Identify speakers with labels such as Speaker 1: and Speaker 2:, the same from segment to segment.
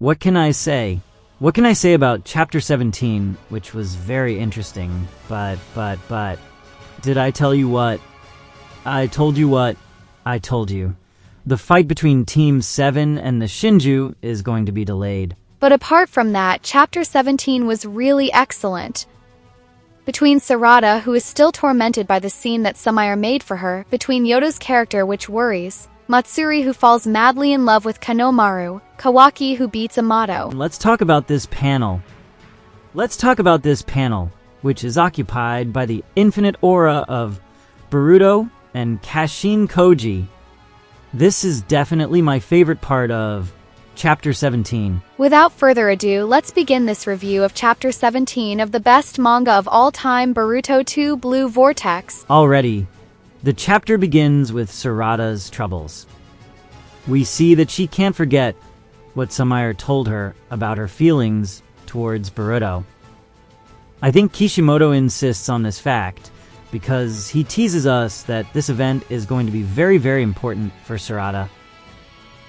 Speaker 1: What can I say? What can I say about Chapter 17, which was very interesting, but... Did I tell you what? I told you what? I told you. The fight between Team 7 and the Shinju is going to be delayed.
Speaker 2: But apart from that, Chapter 17 was really excellent. Between Sarada, who is still tormented by the scene that Sumire made for her, between Yodo's character, which worries, Matsuri, who falls madly in love with Kanomaru, Kawaki, who beats Amato.
Speaker 1: Let's talk about this panel. Which is occupied by the infinite aura of Boruto and KASHIN Koji. This is definitely my favorite part of Chapter 17.
Speaker 2: Without further ado, let's begin this review of Chapter 17 of the best manga of all time, Boruto 2 Blue Vortex.
Speaker 1: Already, the chapter begins with Sarada's troubles. We see that she can't forget what Sumire told her about her feelings towards Boruto. I think Kishimoto insists on this fact because he teases us that this event is going to be very, very important for Sarada.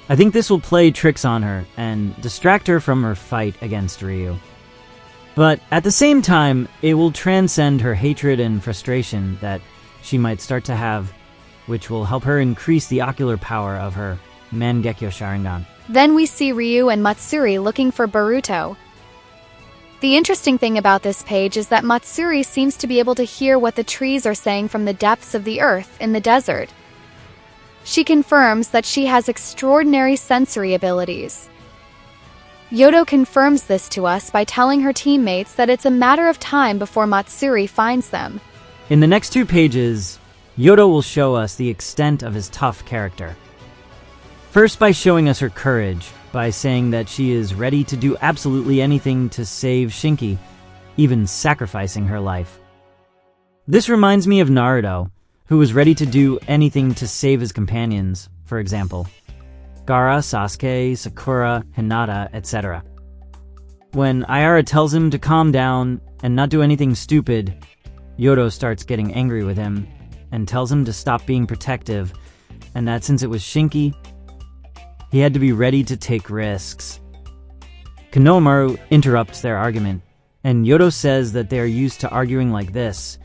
Speaker 1: I think this will play tricks on her and distract her from her fight against Ryu. But at the same time, it will transcend her hatred and frustration that she might start to have, which will help her increase the ocular power of her Mangekyo Sharingan.
Speaker 2: Then we see Ryu and Matsuri looking for Boruto. The interesting thing about this page is that Matsuri seems to be able to hear what the trees are saying from the depths of the earth in the desert. She confirms that she has extraordinary sensory abilities. Yodo confirms this to us by telling her teammates that it's a matter of time before Matsuri finds them.
Speaker 1: In the next 2 pages, Yodo will show us the extent of his tough character. First by showing us her courage, by saying that she is ready to do absolutely anything to save Shinki, even sacrificing her life. This reminds me of Naruto, who was ready to do anything to save his companions, for example, Gaara, Sasuke, Sakura, Hinata, etc. When Ayara tells him to calm down and not do anything stupid, Yodo starts getting angry with him and tells him to stop being protective, and that since it was Shinki, he had to be ready to take risks. Kanomaru interrupts their argument, and Yodo says that they are used to arguing like this,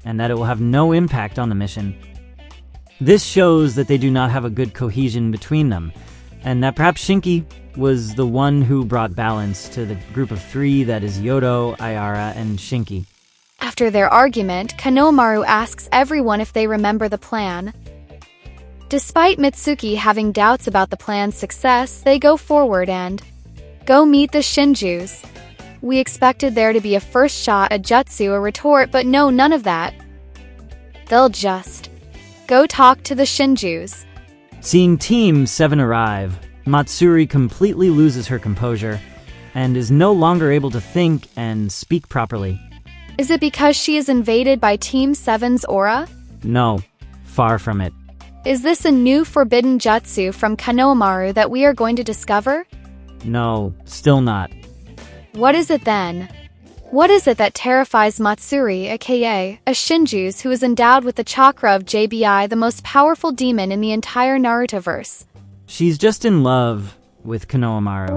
Speaker 1: and that it will have no impact on the mission. This shows that they do not have a good cohesion between them, and that perhaps Shinki was the one who brought balance to the group of 3 that is Yodo, Ayara, and Shinki.
Speaker 2: After their argument, Kanomaru asks everyone if they remember the plan. Despite Mitsuki having doubts about the plan's success, they go forward and go meet the Shinjus. We expected there to be a first shot, a jutsu, a retort, but no, none of that. They'll just go talk to the Shinjus.
Speaker 1: Seeing Team 7 arrive, Matsuri completely loses her composure and is no longer able to think and speak properly.
Speaker 2: Is it because she is invaded by Team 7's aura?
Speaker 1: No, far from it.
Speaker 2: Is this a new forbidden jutsu from Kanomaru that we are going to discover?
Speaker 1: No, still not.
Speaker 2: What is it then? What is it that terrifies Matsuri, aka a Shinju's, who is endowed with the chakra of JBI, the most powerful demon in the entire Narutoverse?
Speaker 1: She's just in love with Kanomaru.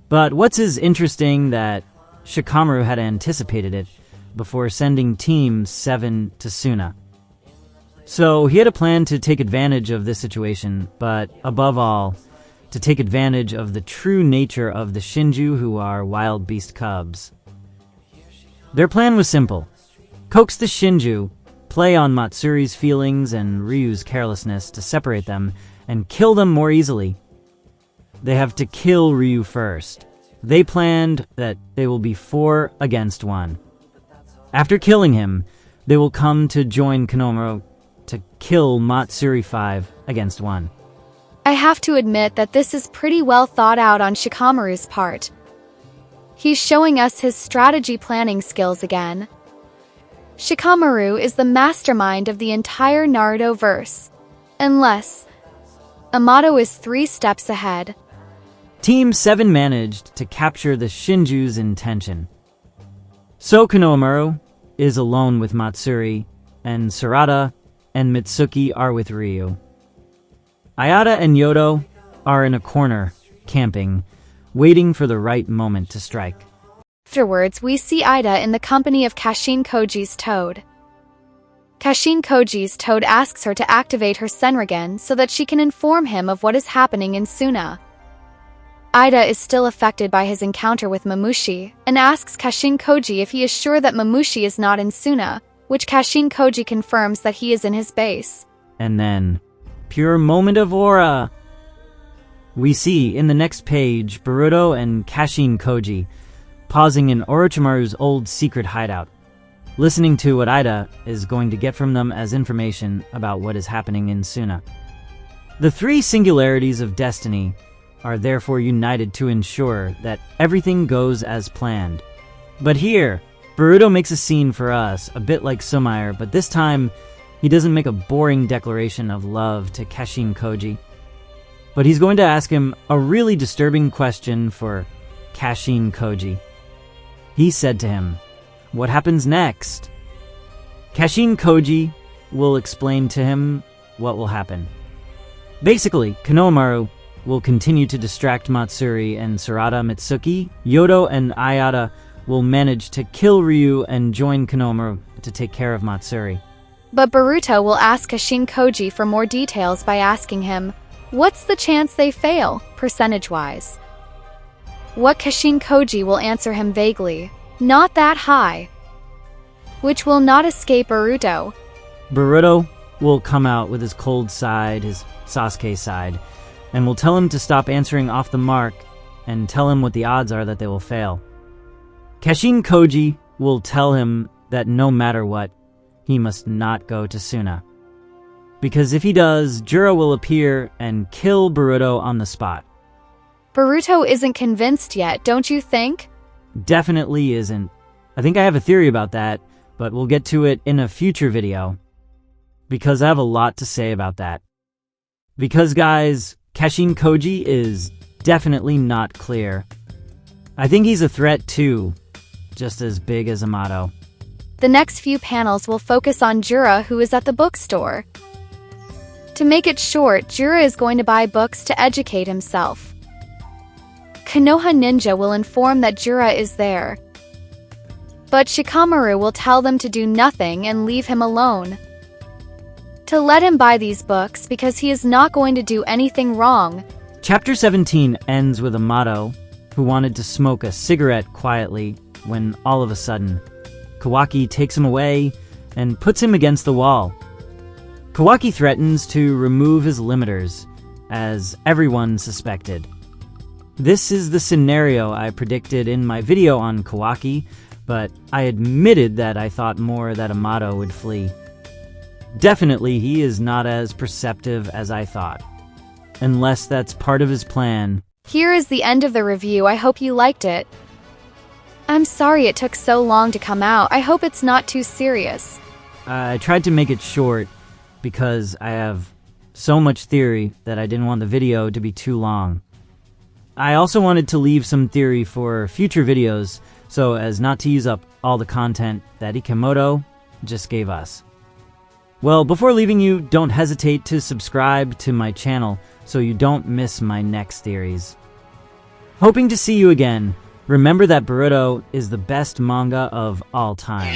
Speaker 1: But what's as interesting that Shikamaru had anticipated it before sending Team 7 to Suna. So he had a plan to take advantage of this situation, but above all, to take advantage of the true nature of the Shinju, who are wild beast cubs. Their plan was simple: coax the Shinju, play on Matsuri's feelings and Ryu's carelessness to separate them, and kill them more easily. They have to kill Ryu first. They planned that they will be 4 against 1. After killing him, they will come to join Kanomaru to kill Matsuri 5 against 1.
Speaker 2: I have to admit that this is pretty well thought out on Shikamaru's part. He's showing us his strategy planning skills again. Shikamaru is the mastermind of the entire Naruto-verse. Unless Amato is 3 steps ahead.
Speaker 1: Team 7 managed to capture the Shinju's intention. So Kanomaru is alone with Matsuri, and Sarada and Mitsuki are with Ryu. Ayada and Yodo are in a corner, camping, waiting for the right moment to strike.
Speaker 2: Afterwards, we see Ida in the company of Kashin Koji's Toad. Kashin Koji's Toad asks her to activate her Senrigen so that she can inform him of what is happening in Suna. Ida is still affected by his encounter with Mamushi and asks Kashin Koji if he is sure that Mamushi is not in Suna, which Kashin Koji confirms that he is in his base.
Speaker 1: And then, pure moment of aura! We see in the next page Boruto and Kashin Koji pausing in Orochimaru's old secret hideout, listening to what Ida is going to get from them as information about what is happening in Suna. The three singularities of destiny are therefore united to ensure that everything goes as planned. But here, Boruto makes a scene for us a bit like Somair, but this time he doesn't make a boring declaration of love to Kashin Koji, but he's going to ask him a really disturbing question for Kashin Koji. He said to him, "What happens next?" Kashin Koji will explain to him what will happen. Basically, Shikamaru will continue to distract Matsuri and Sarada Mitsuki. Yodo and Ayada will manage to kill Ryu and join Shikamaru to take care of Matsuri.
Speaker 2: But Boruto will ask Kashin Koji for more details by asking him, what's the chance they fail, percentage-wise? What Kashin Koji will answer him vaguely, not that high, which will not escape Boruto.
Speaker 1: Boruto will come out with his cold side, his Sasuke side, and will tell him to stop answering off the mark and tell him what the odds are that they will fail. Kashin Koji will tell him that no matter what, he must not go to Suna. Because if he does, Jura will appear and kill Boruto on the spot.
Speaker 2: Boruto isn't convinced yet, don't you think?
Speaker 1: Definitely isn't. I think I have a theory about that, but we'll get to it in a future video, because I have a lot to say about that. Because guys, Kashin Koji is definitely not clear. I think he's a threat too, just as big as Amato.
Speaker 2: The next few panels will focus on Jura, who is at the bookstore. To make it short, Jura is going to buy books to educate himself. Konoha Ninja will inform that Jura is there, but Shikamaru will tell them to do nothing and leave him alone. To let him buy these books because he is not going to do anything wrong.
Speaker 1: Chapter 17 ends with Amato, who wanted to smoke a cigarette quietly, when all of a sudden, Kawaki takes him away and puts him against the wall. Kawaki threatens to remove his limiters, as everyone suspected. This is the scenario I predicted in my video on Kawaki, but I admitted that I thought more that Amato would flee. Definitely he is not as perceptive as I thought, unless that's part of his plan.
Speaker 2: Here is the end of the review. I hope you liked it. I'm sorry it took so long to come out. I hope it's not too serious.
Speaker 1: I tried to make it short because I have so much theory that I didn't want the video to be too long. I also wanted to leave some theory for future videos so as not to use up all the content that Ikemoto just gave us. Well, before leaving you, don't hesitate to subscribe to my channel so you don't miss my next theories. Hoping to see you again. Remember that Boruto is the best manga of all time.